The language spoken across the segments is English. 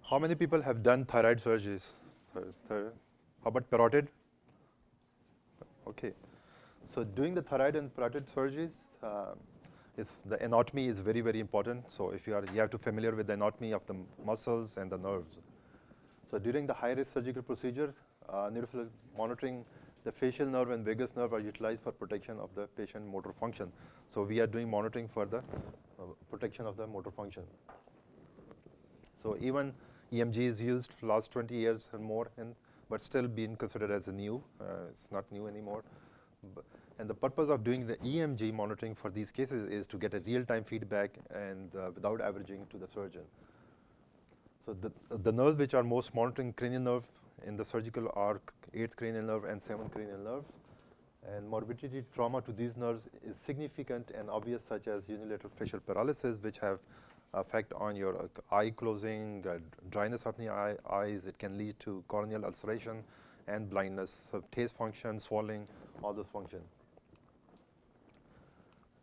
How many people have done thyroid surgeries? How about parotid? Okay. So doing the thyroid and parotid surgeries, the anatomy is very, very important. So if you have to familiar with the anatomy of the muscles and the nerves. So during the high-risk surgical procedures, neurophysiological monitoring, the facial nerve and vagus nerve are utilized for protection of the patient motor function. So we are doing monitoring for the protection of the motor function. So even EMG is used for last 20 years and more, but still being considered as a new. It's not new anymore. And the purpose of doing the EMG monitoring for these cases is to get a real-time feedback and without averaging to the surgeon. So the nerves which are most monitoring cranial nerve in the surgical are 8th cranial nerve and 7th cranial nerve. And morbidity trauma to these nerves is significant and obvious, such as unilateral facial paralysis, which have effect on your eye closing, dryness of the eyes. It can lead to corneal ulceration and blindness. So taste function, swallowing, all those function.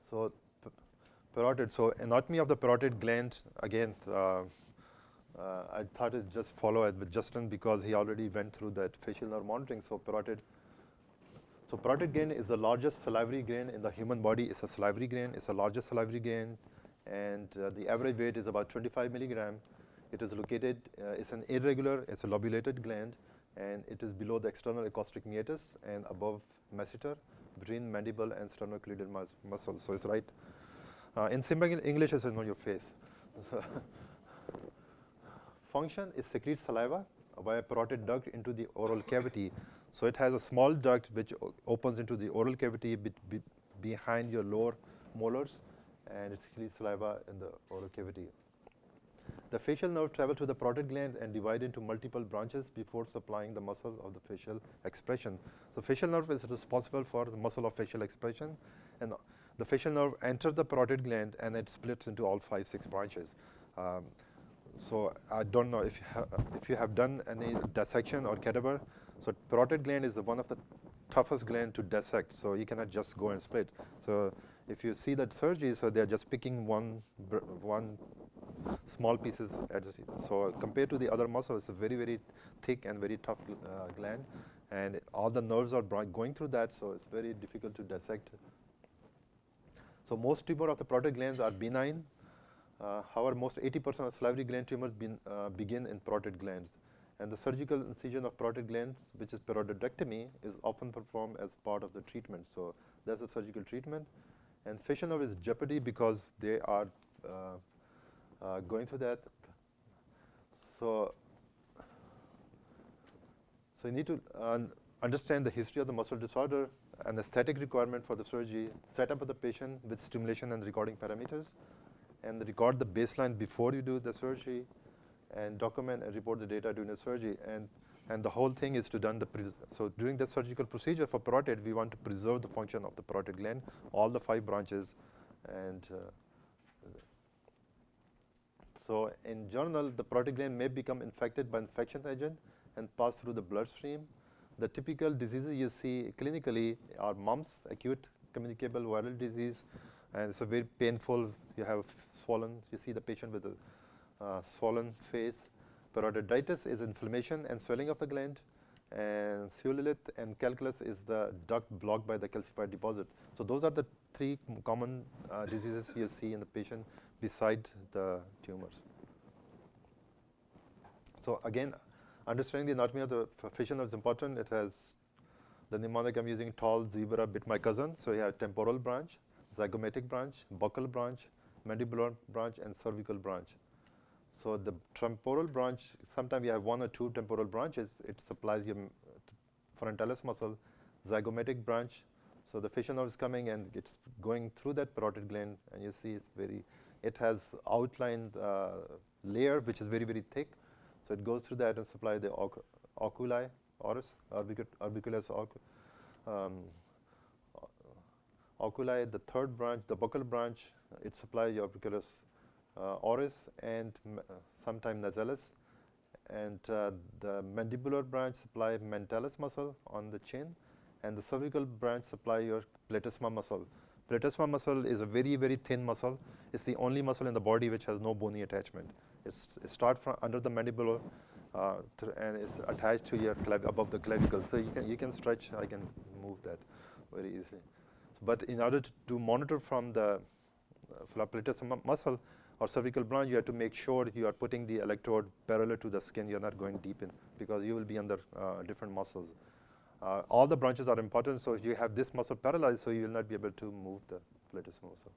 So parotid. So anatomy of the parotid gland, again, I thought it just follow it with Justin because he already went through that facial nerve monitoring. So parotid gland is the largest salivary gland in the human body. It's a salivary gland. It's the largest salivary gland, and the average weight is about 25 milligram. It is located. It's an irregular. It's a lobulated gland, and it is below the external acoustic meatus and above masseter, between mandible and sternocleidomastoid muscle. So it's right. In simple English, it's on your face. So function is secrete saliva via parotid duct into the oral cavity. So it has a small duct which opens into the oral cavity behind your lower molars, and it secretes saliva in the oral cavity. The facial nerve travels to the parotid gland and divide into multiple branches before supplying the muscle of the facial expression. So facial nerve is responsible for the muscle of facial expression, and the facial nerve enters the parotid gland and it splits into all 5-6 branches. So I don't know if you have done any dissection or cadaver. So parotid gland is one of the toughest gland to dissect. So you cannot just go and split. So if you see that surgery, so they're just picking one small pieces. So compared to the other muscles, it's a very, very thick and very tough gland, and all the nerves are going through that. So it's very difficult to dissect. So most tumor of the parotid glands are benign. However, most 80% of salivary gland tumors begin in parotid glands. And the surgical incision of parotid glands, which is parotidectomy, is often performed as part of the treatment. So that's a surgical treatment. And facial nerve is jeopardy because they are going through that. So you need to understand the history of the muscle disorder, an aesthetic requirement for the surgery, set up of the patient with stimulation and recording parameters, and record the baseline before you do the surgery, and document and report the data during the surgery. And the whole thing is to done so during the surgical procedure for parotid, we want to preserve the function of the parotid gland, all the 5 branches. And so in general, the parotid gland may become infected by infection agent and pass through the bloodstream. The typical diseases you see clinically are mumps, acute communicable viral disease, and it's a very painful. You have swollen. You see the patient with a swollen face. Parotiditis is inflammation and swelling of the gland, and cellulite and calculus is the duct blocked by the calcified deposit. So those are the 3 common diseases you see in the patient beside the tumors. So again, understanding the anatomy of the facial nerve is important. It has the mnemonic I'm using: tall zebra bit my cousin. So you have temporal branch, zygomatic branch, buccal branch, mandibular branch, and cervical branch. So the temporal branch, sometimes you have 1 or 2 temporal branches. It supplies your frontalis muscle. Zygomatic branch, so the facial nerve is coming and it's going through that parotid gland, and you see it has outlined layer which is very, very thick. So it goes through that and supply the oculi, oris, orbiculus oculi. The 3rd branch, the buccal branch, it supplies your orbiculus oris and sometimes nasalis. And the mandibular branch supply mentalis muscle on the chin, and the cervical branch supply your platysma muscle. Platysma muscle is a very, very thin muscle. It's the only muscle in the body which has no bony attachment. It starts from under the mandible and it's attached to your above the clavicle. So you can stretch. I can move that very easily. But in order to monitor from the flapellatus muscle or cervical branch, you have to make sure you are putting the electrode parallel to the skin. You're not going deep in because you will be under different muscles. All the branches are important, so if you have this muscle paralyzed, so you will not be able to move the flapellatus muscle.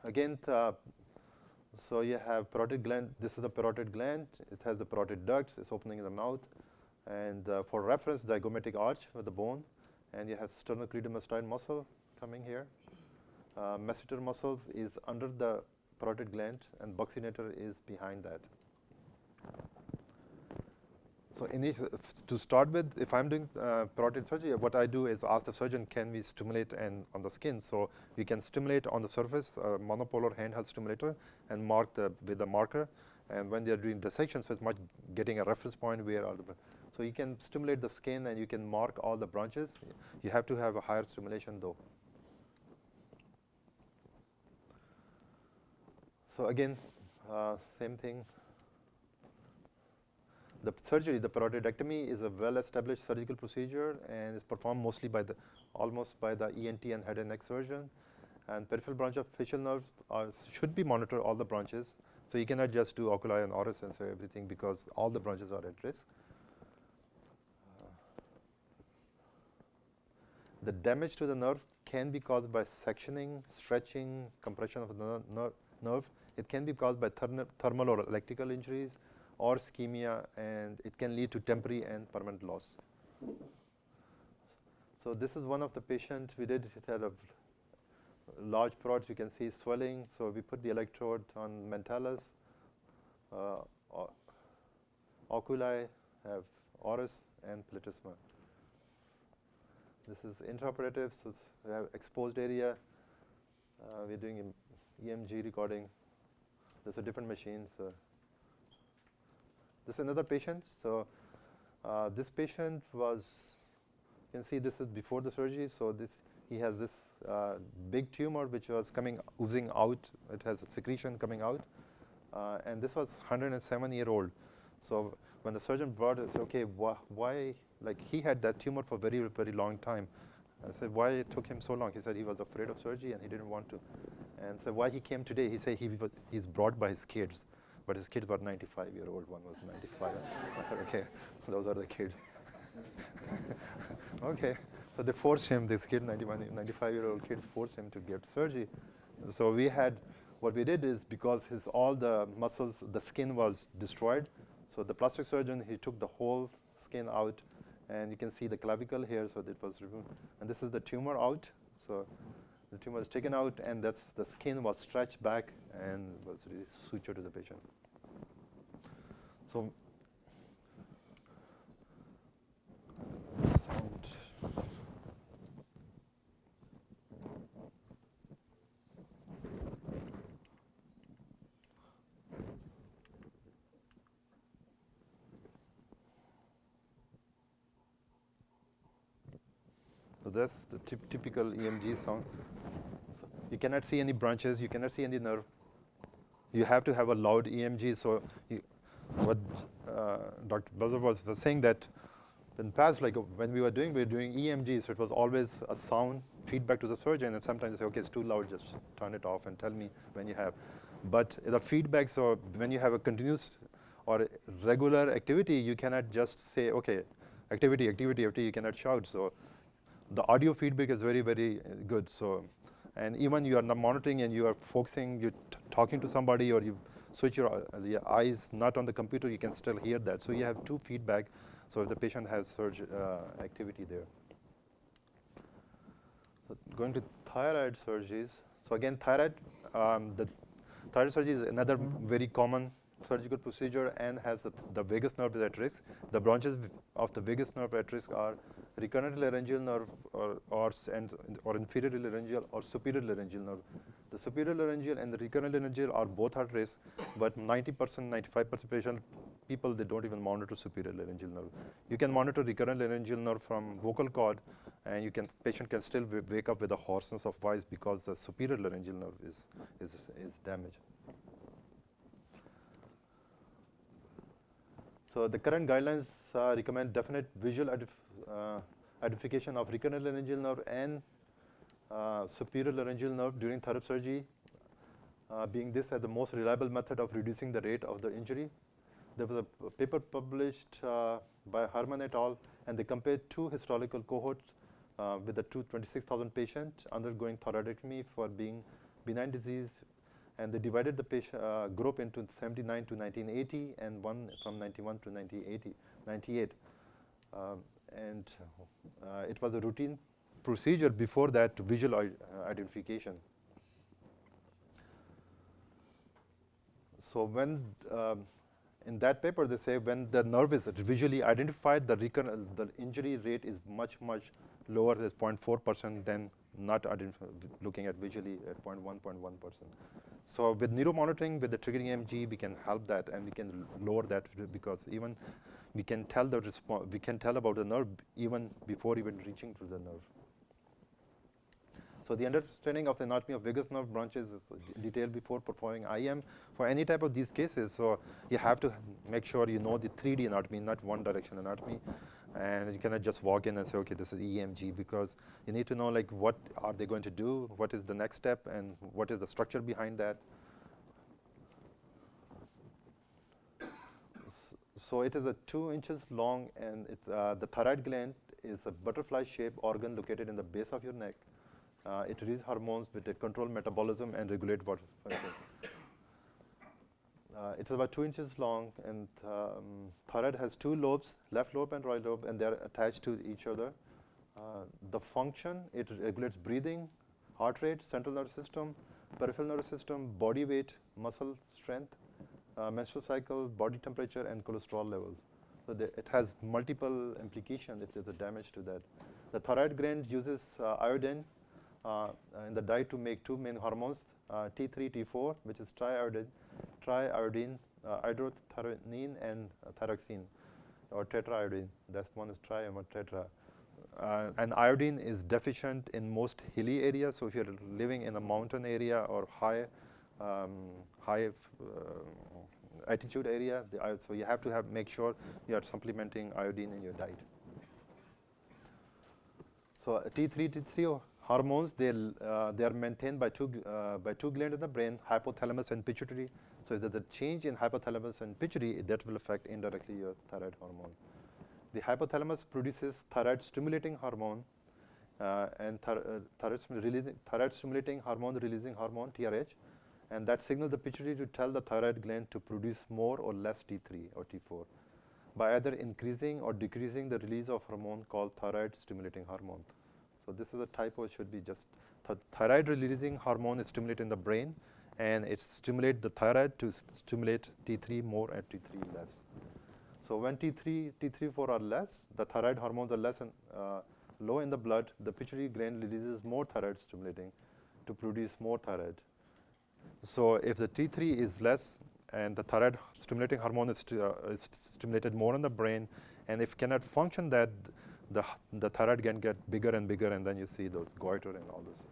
Again, so you have parotid gland. This is the parotid gland. It has the parotid ducts. It's opening in the mouth. And for reference, zygomatic arch with the bone. And you have sternocleidomastoid muscle coming here. Masseter muscles is under the parotid gland, and buccinator is behind that. So to start with, if I'm doing parotid surgery, what I do is ask the surgeon, can we stimulate on the skin? So we can stimulate on the surface, monopolar handheld stimulator, and mark with the marker. And when they're doing dissection, so it's much getting a reference point where are the. So you can stimulate the skin and you can mark all the branches. You have to have a higher stimulation though. So again, same thing. The surgery, the parotidectomy, is a well-established surgical procedure and is performed mostly almost by the ENT and head and neck surgeon. And peripheral branch of facial nerves should be monitored, all the branches. So you cannot just do oculi and oris and say everything because all the branches are at risk. The damage to the nerve can be caused by sectioning, stretching, compression of the nerve. It can be caused by thermal or electrical injuries, or ischemia, and it can lead to temporary and permanent loss. So this is one of the patients we did. It had a large parotid. You can see swelling. So we put the electrode on mentalis. Oculi have oris and platysma. This is intraoperative, so we have exposed area. We're doing EMG recording. There's a different machine. So this is another patient. So this patient was, you can see this is before the surgery. So he has this big tumor which was oozing out. It has a secretion coming out. And this was 107-year-old. So when the surgeon brought it, I said, okay, why, like he had that tumor for a very, very long time. I said, why it took him so long? He said he was afraid of surgery and he didn't want to. And so why he came today, he said he's brought by his kids. But his kids were 95-year-old, one was 95. I said, okay, those are the kids. Okay, so they forced him, this kid, 95-year-old kids forced him to get surgery. So what we did is because all the muscles, the skin was destroyed, so the plastic surgeon, he took the whole skin out, and you can see the clavicle here, so that was removed. And this is the tumor out, so the tumor was taken out, and the skin was stretched back and was really sutured to the patient. So, sound. So that's the typical EMG sound. So you cannot see any branches, you cannot see any nerve. You have to have a loud EMG. So what Dr. Bazar was saying that in the past, like when we were doing EMG, so it was always a sound feedback to the surgeon, and sometimes they say, okay, it's too loud, just turn it off and tell me when you have. But the feedback, so when you have a continuous or regular activity, you cannot just say, okay, activity, you cannot shout. So the audio feedback is very, very good. So, and even you are not monitoring and you are focusing, you're talking to somebody, or you switch your eyes not on the computer, you can still hear that. So you have two feedback. So if the patient has activity there. So going to thyroid surgeries. So again, the thyroid surgery is another very common surgical procedure and has the vagus nerve is at risk. The branches of the vagus nerve at risk are recurrent laryngeal nerve or inferior laryngeal or superior laryngeal nerve. The superior laryngeal and the recurrent laryngeal are both at risk, but 90%, 95% people, they don't even monitor superior laryngeal nerve. You can monitor recurrent laryngeal nerve from vocal cord, and patient can still wake up with a hoarseness of voice because the superior laryngeal nerve is damaged. So the current guidelines recommend definite visual identification of recurrent laryngeal nerve and superior laryngeal nerve during thyroid surgery, being this as the most reliable method of reducing the rate of the injury. There was a paper published by Herman et al., and they compared two historical cohorts with the 26,000 patients undergoing thyroidectomy for being benign disease, and they divided the patient group into 79 to 1980 and one from 91 to 98. And it was a routine procedure before that visual identification. So when in that paper they say when the nerve is visually identified, the injury rate is much lower, as 0.4% than not looking at visually at 0.1%. So with neuromonitoring, with the triggering EMG, we can help that, and we can lower that, because even we can tell we can tell about the nerve even before even reaching to the nerve. So the understanding of the anatomy of vagus nerve branches is detailed before performing IM for any type of these cases. So you have to make sure you know the 3D anatomy, not one direction anatomy. And you cannot just walk in and say, okay, this is EMG, because you need to know like what are they going to do, what is the next step, and what is the structure behind that. So it is a 2 inches long, and the thyroid gland is a butterfly-shaped organ located in the base of your neck. It releases hormones which control metabolism and regulate water function. It's about 2 inches long, and thyroid has 2 lobes, left lobe and right lobe, and they are attached to each other. The function, it regulates breathing, heart rate, central nervous system, peripheral nervous system, body weight, muscle strength, menstrual cycle, body temperature, and cholesterol levels. So it has multiple implications if there's a damage to that. The thyroid gland uses iodine in the diet to make 2 main hormones, T3, T4, which is triiodine, hydrothioronine, and thyroxine, or tetraiodine. That's one is tri and one tetra. And iodine is deficient in most hilly areas. So if you're living in a mountain area or high altitude area, so you have to make sure you are supplementing iodine in your diet. So T3, T3 hormones, they are maintained by two glands in the brain, hypothalamus and pituitary. So if there's a change in hypothalamus and pituitary, that will affect indirectly your thyroid hormone. The hypothalamus produces thyroid stimulating hormone and thyroid stimulating hormone releasing hormone, TRH, and that signals the pituitary to tell the thyroid gland to produce more or less T3 or T4 by either increasing or decreasing the release of hormone called thyroid stimulating hormone. So this is a typo, should be just thyroid releasing hormone is stimulating the brain, and it stimulates the thyroid to stimulate T3 more and T3 less. So when T3, T4 are less, the thyroid hormones are less and low in the blood, the pituitary gland releases more thyroid stimulating to produce more thyroid. So if the T3 is less and the thyroid stimulating hormone is stimulated more in the brain, and if cannot function that, the thyroid can get bigger and bigger, and then you see those goiter and all this.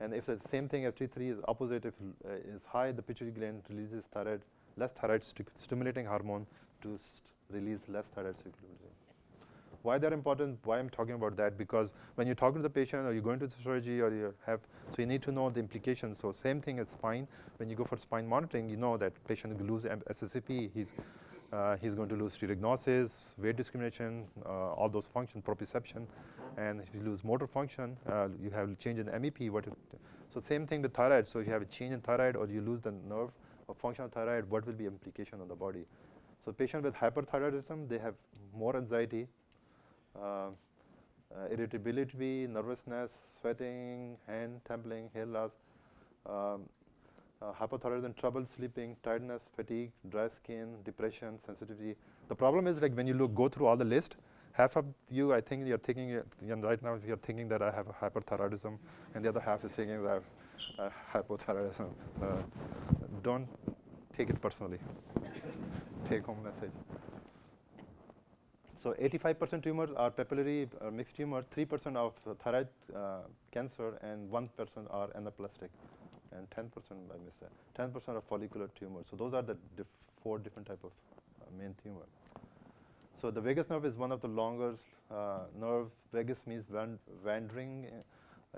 And if the same thing, if T3 is opposite, if is high, the pituitary gland releases less thyroid stimulating hormone to release less thyroid stimulating. Why they're important, why I'm talking about that, because when you're talking to the patient or you're going to the surgery or you have, so you need to know the implications. So same thing as spine, when you go for spine monitoring, you know that patient will lose SSCP, he's going to lose stereognosis, weight discrimination, all those functions, proprioception, and if you lose motor function, you have change in MEP. So same thing with thyroid. So if you have a change in thyroid or you lose the nerve or function of thyroid, what will be implication on the body? So patient with hyperthyroidism, they have more anxiety, irritability, nervousness, sweating, hand trembling, hair loss, hypothyroidism, trouble sleeping, tiredness, fatigue, dry skin, depression, sensitivity. The problem is, like, when you go through all the list, half of you, I think you're thinking, right now you're thinking that I have a hyperthyroidism, and the other half is thinking that I have hypothyroidism. Don't take it personally. Take home message. So 85% tumors are papillary mixed tumor, 3% of thyroid cancer, and 1% are anaplastic, and 10%, I missed that, 10% are follicular tumors. So those are the 4 different type of main tumor. So the vagus nerve is one of the longer nerve. Vagus means wandering.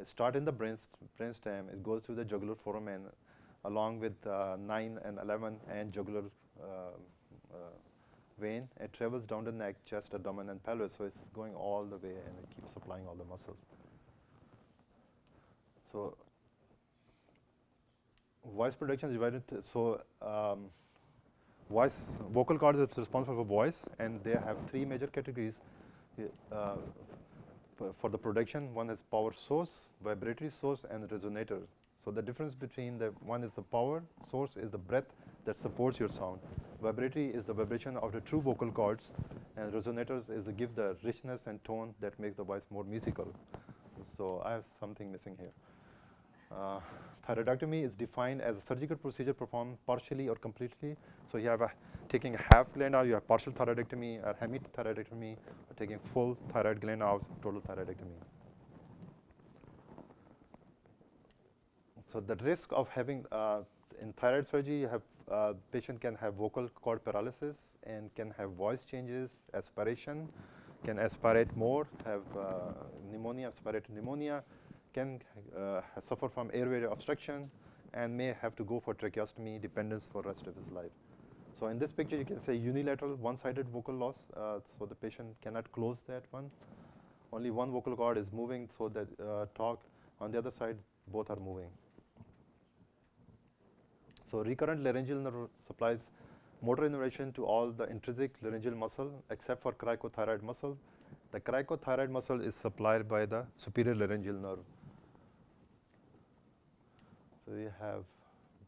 Start in the brainstem. It goes through the jugular foramen, along with 9 and 11 and jugular vein. It travels down the neck, chest, abdomen, and pelvis. So it's going all the way, and it keeps supplying all the muscles. So voice production is divided. Voice, vocal cords is responsible for voice, and they have 3 major categories for the production. One is power source, vibratory source, and resonator. So the difference between the one is the power source is the breath that supports your sound. Vibratory is the vibration of the true vocal cords, and resonators is to give the richness and tone that makes the voice more musical. So I have something missing here. Thyroidectomy is defined as a surgical procedure performed partially or completely. So you have taking a half gland out, you have partial thyroidectomy, or hemithyroidectomy, or taking full thyroid gland out, total thyroidectomy. So the risk of having in thyroid surgery, you have patient can have vocal cord paralysis and can have voice changes, aspiration, can aspirate more, have pneumonia, aspirated pneumonia, can suffer from airway obstruction, and may have to go for tracheostomy dependence for the rest of his life. So in this picture, you can say unilateral, one-sided vocal loss. So the patient cannot close that one. Only one vocal cord is moving, so that talk. On the other side, both are moving. So recurrent laryngeal nerve supplies motor innervation to all the intrinsic laryngeal muscle except for cricothyroid muscle. The cricothyroid muscle is supplied by the superior laryngeal nerve. So you have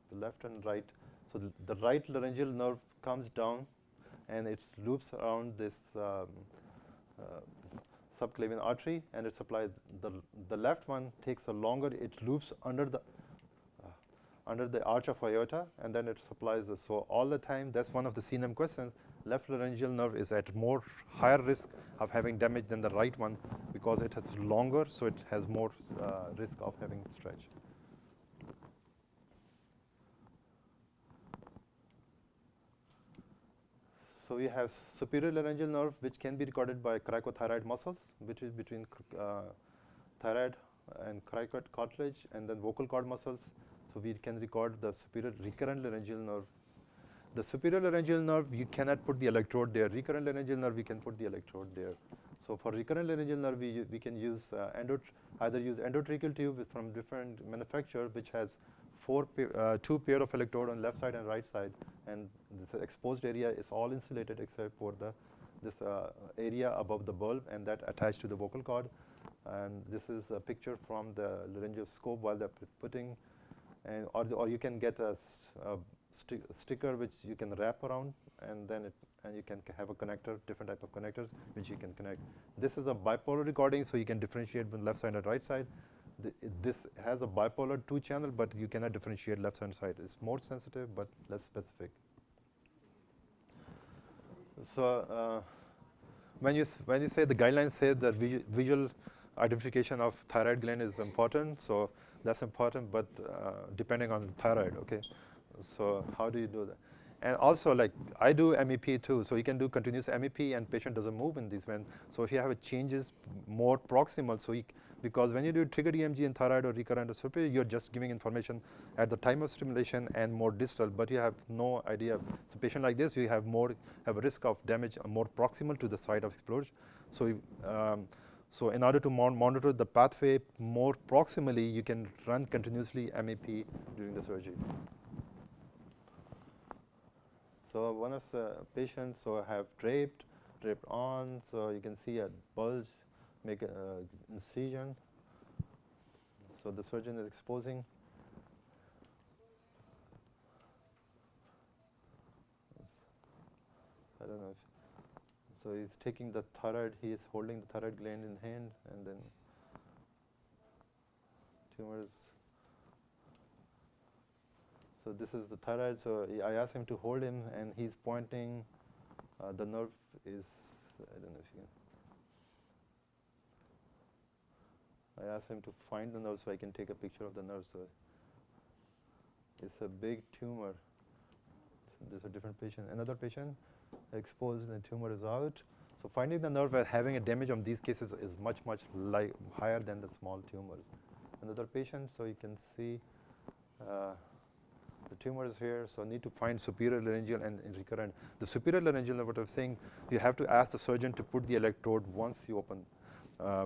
the left and right. So the right laryngeal nerve comes down, and it loops around this subclavian artery, and it supplies the left one takes a longer. It loops under the arch of aorta, and then it supplies this. So all the time, that's one of the CNM questions. Left laryngeal nerve is at more higher risk of having damage than the right one because it has longer, so it has more risk of having stretch. So we have superior laryngeal nerve, which can be recorded by cricothyroid muscles, which is between thyroid and cricoid cartilage, and then vocal cord muscles. So we can record the superior recurrent laryngeal nerve. The superior laryngeal nerve, you cannot put the electrode there. Recurrent laryngeal nerve, we can put the electrode there. So for recurrent laryngeal nerve, we can use either use endotracheal tube from different manufacturer, which has 2 pair of electrode on left side and right side, and this exposed area is all insulated except for this area above the bulb, and that attached to the vocal cord. And this is a picture from the laryngoscope while they're putting, or you can get a sticker which you can wrap around, and you can have a connector, different type of connectors which you can connect. This is a bipolar recording, so you can differentiate between left side and right side. This has a bipolar 2-channel, but you cannot differentiate left and side. It's more sensitive, but less specific. So when you say the guidelines say that visual identification of thyroid gland is important, so that's important, but depending on thyroid, okay. So how do you do that? And also, like, I do MEP too, so you can do continuous MEP and patient doesn't move in these when. So if you have a changes more proximal, so because when you do triggered EMG in thyroid or recurrent or superior, you're just giving information at the time of stimulation and more distal, but you have no idea. So patient like this, you have a risk of damage more proximal to the site of explosion. So so in order to monitor the pathway more proximally, you can run continuously MEP during the surgery. So one of the patients have draped on, so you can see a bulge, make an incision. So the surgeon is exposing. I don't know if, so he's taking the thyroid, he is holding the thyroid gland in hand, and then tumors. So this is the thyroid, so I asked him to hold him, and he's pointing. The nerve is, I don't know if you can. I asked him to find the nerve so I can take a picture of the nerve. So it's a big tumor. So there's a different patient. Another patient exposed, the tumor is out. So finding the nerve having a damage on these cases is much higher than the small tumors. Another patient, so you can see the tumor is here, so need to find superior laryngeal and recurrent. The superior laryngeal, what I was saying, you have to ask the surgeon to put the electrode once you open.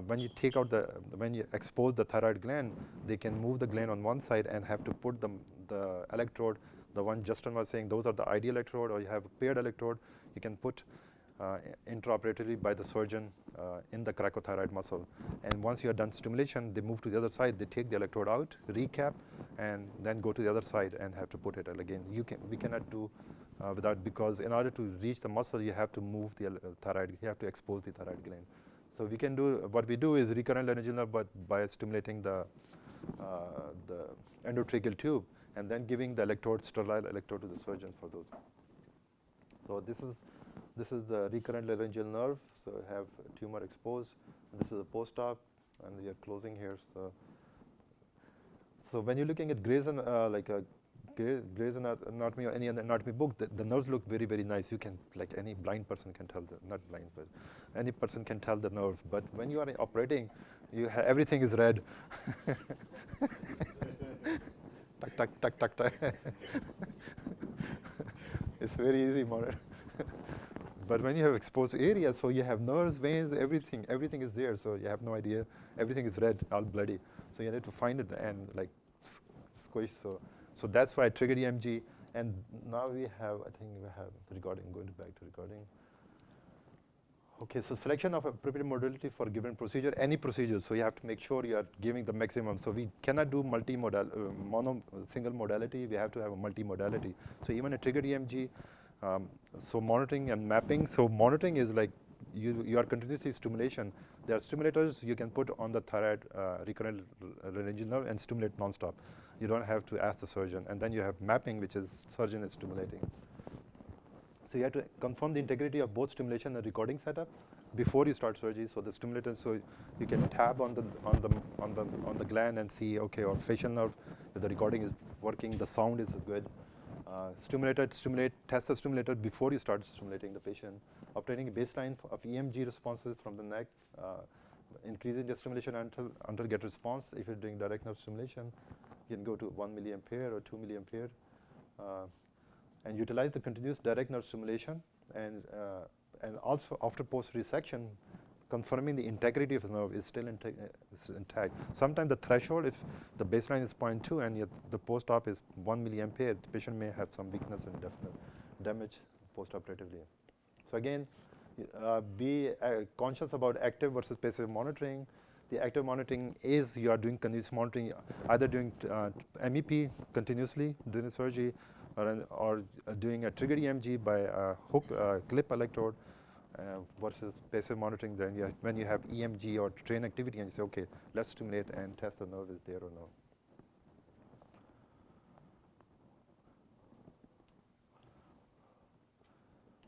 When you take out when you expose the thyroid gland, they can move the gland on one side and have to put the electrode, the one Justin was saying, those are the ideal electrode, or you have a paired electrode, you can put intraoperatively by the surgeon in the cricothyroid muscle. And once you are done stimulation, they move to the other side, they take the electrode out, recap, and then go to the other side and have to put it again. We cannot do without, because in order to reach the muscle, you have to move the thyroid, you have to expose the thyroid gland. So we can do, what we do is recurrent laryngeal nerve, but by stimulating the endotracheal tube and then giving the electrode, sterile electrode to the surgeon for those. So this is the recurrent laryngeal nerve. So I have tumor exposed. This is a post-op, and we are closing here. So when you're looking at Gray's Anatomy or any other anatomy book, the nerves look very, very nice. You can, like any blind person can tell, not blind, but any person can tell the nerve. But when you are operating, everything is red. Tuck, tuck, tuck, tuck, tuck. It's very easy, monitor. But when you have exposed area, so you have nerves, veins, everything is there. So you have no idea. Everything is red, all bloody. So you need to find it and like squish. So that's why I triggered EMG. And now we have, I think we have recording, going back to recording. Okay, so selection of appropriate modality for given procedure, any procedure. So you have to make sure you are giving the maximum. So we cannot do single modality. We have to have a multimodality. So even a triggered EMG, so monitoring and mapping. So monitoring is like you are continuously stimulation. There are stimulators you can put on the thyroid recurrent laryngeal nerve and stimulate nonstop. You don't have to ask the surgeon. And then you have mapping, which is surgeon is stimulating. So you have to confirm the integrity of both stimulation and recording setup before you start surgery. So the stimulator, so you can tab on the gland and see, okay, or facial nerve, if the recording is working, the sound is good. Test the stimulator before you start stimulating the patient. Obtaining a baseline of EMG responses from the neck, increasing the stimulation until get response. If you're doing direct nerve stimulation, you can go to 1 milliampere or 2 milliampere. And utilize the continuous direct nerve stimulation, and also after post-resection, confirming the integrity of the nerve is still intact. Sometimes the threshold, if the baseline is 0.2 and yet the post-op is 1 milliampere, the patient may have some weakness and definite damage post-operatively. So again, be conscious about active versus passive monitoring. The active monitoring is you are doing continuous monitoring, either doing MEP continuously during the surgery, or doing a triggered EMG by a hook clip electrode versus passive monitoring. Then when you have EMG or train activity and you say, okay, let's stimulate and test the nerve is there or no.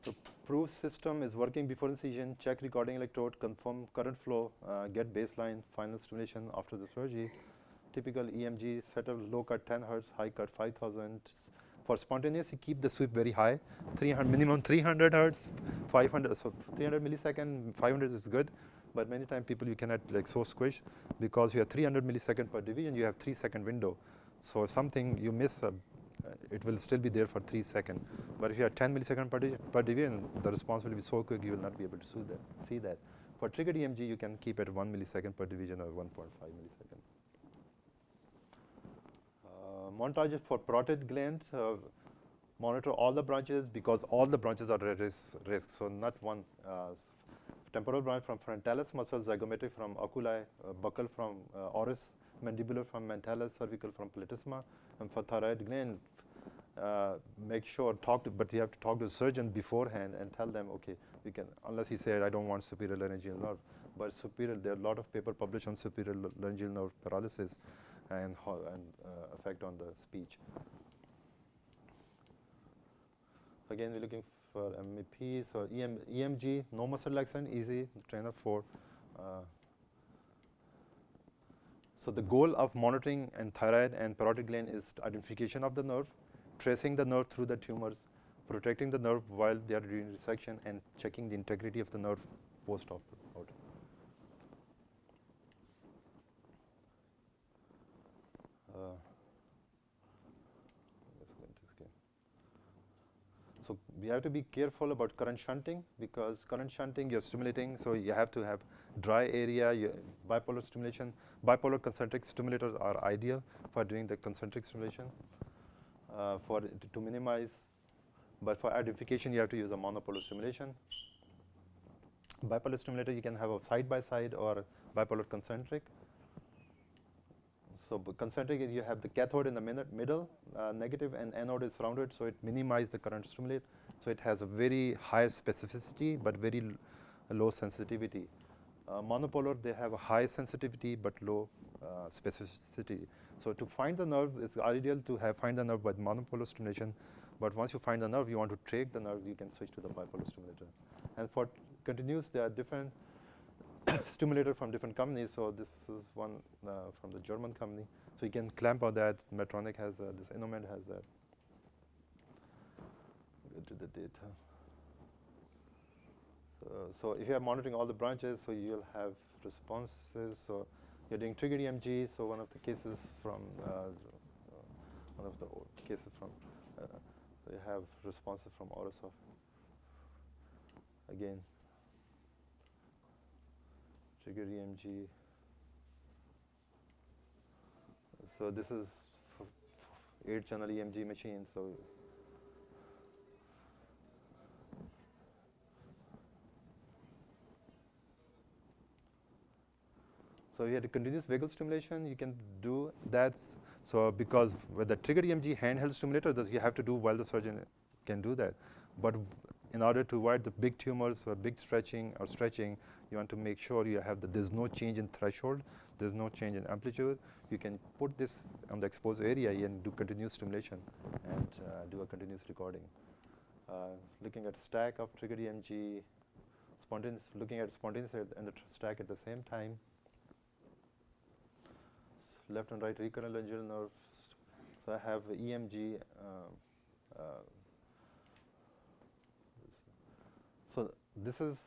So proof system is working before incision, check recording electrode, confirm current flow, get baseline, final stimulation after the surgery. Typical EMG setup, low cut 10 Hertz, high cut 5000. For spontaneous, you keep the sweep very high, minimum 300 Hertz, 500, so 300 millisecond, 500 is good, but many times people you cannot like so squish because you have 300 millisecond per division, you have 3-second window. So if something you miss, it will still be there for 3 seconds. But if you have 10 millisecond per division, the response will be so quick you will not be able to see that. For triggered EMG, you can keep at 1 millisecond per division or 1.5 millisecond. Montage for parotid glands, monitor all the branches because all the branches are at risk. So not one. Temporal branch from frontalis muscle, zygomatic from oculi, buccal from oris, mandibular from mentalis, cervical from platysma. And for thyroid gland, make sure but you have to talk to the surgeon beforehand and tell them, okay, we can, unless he said I don't want superior laryngeal nerve, but there are a lot of paper published on superior laryngeal nerve paralysis and effect on the speech. So again, we're looking for MEPs or EMG, no muscle relaxant, easy, trainer 4. So the goal of monitoring and thyroid and parotid gland is identification of the nerve, tracing the nerve through the tumors, protecting the nerve while they are doing resection and checking the integrity of the nerve post-op. So we have to be careful about current shunting, because current shunting you're stimulating, so you have to have dry area. Bipolar stimulation, bipolar concentric stimulators are ideal for doing the concentric stimulation to minimize. But for identification, you have to use a monopolar stimulation. Bipolar stimulator, you can have a side-by-side or bipolar concentric. So concentric is you have the cathode in the middle, negative, and anode is surrounded, so it minimizes the current stimulate. So it has a very high specificity but very low sensitivity. Monopolar, they have a high sensitivity but low specificity. So to find the nerve, it's ideal to find the nerve by monopolar stimulation. But once you find the nerve, you want to track the nerve, you can switch to the bipolar stimulator. And for continuous, there are different stimulator from different companies. So this is one from the German company. So you can clamp on that. Medtronic has this. IONM has that. Go to the data. So if you are monitoring all the branches, so you'll have responses. So you're doing triggered EMG. So one of the cases from so you have responses from Autosoft. Again, triggered EMG. So this is 8-channel EMG machine. So you had a continuous vagal stimulation, you can do that. So because with the triggered EMG handheld stimulator, you have to do while the surgeon can do that. But in order to avoid the big tumors or big stretching, you want to make sure there's no change in threshold, there's no change in amplitude. You can put this on the exposed area and do continuous stimulation and do a continuous recording. Looking at stack of triggered EMG, looking at spontaneous and the stack at the same time. Left and right recurrent laryngeal nerves. So I have EMG. So this is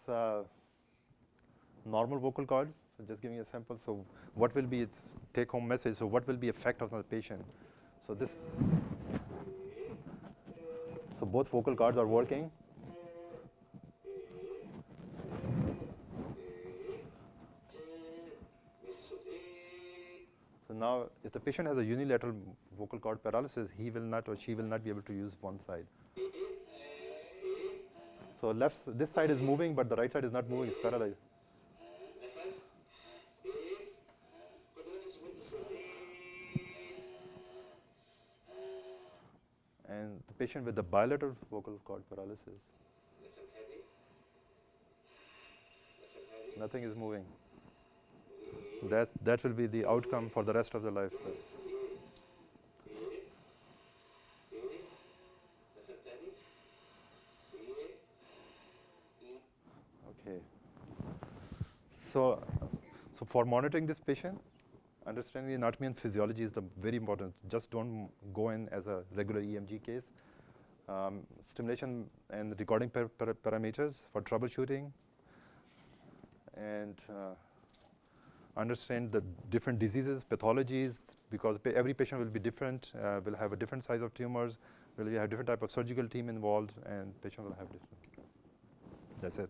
normal vocal cord. So just giving a sample. So what will be its take-home message? So what will be effect on the patient? So so both vocal cords are working. So now, if the patient has a unilateral vocal cord paralysis, he will not or she will not be able to use one side. So this side is moving, but the right side is not moving, it's paralyzed. And the patient with the bilateral vocal cord paralysis, nothing is moving. That will be the outcome for the rest of the life. Okay. So for monitoring this patient, understanding the anatomy and physiology is very important. Just don't go in as a regular EMG case. Stimulation and recording parameters for troubleshooting, and understand the different diseases, pathologies, because every patient will be different, will have a different size of tumors, will have different type of surgical team involved, and patient will have different. That's it.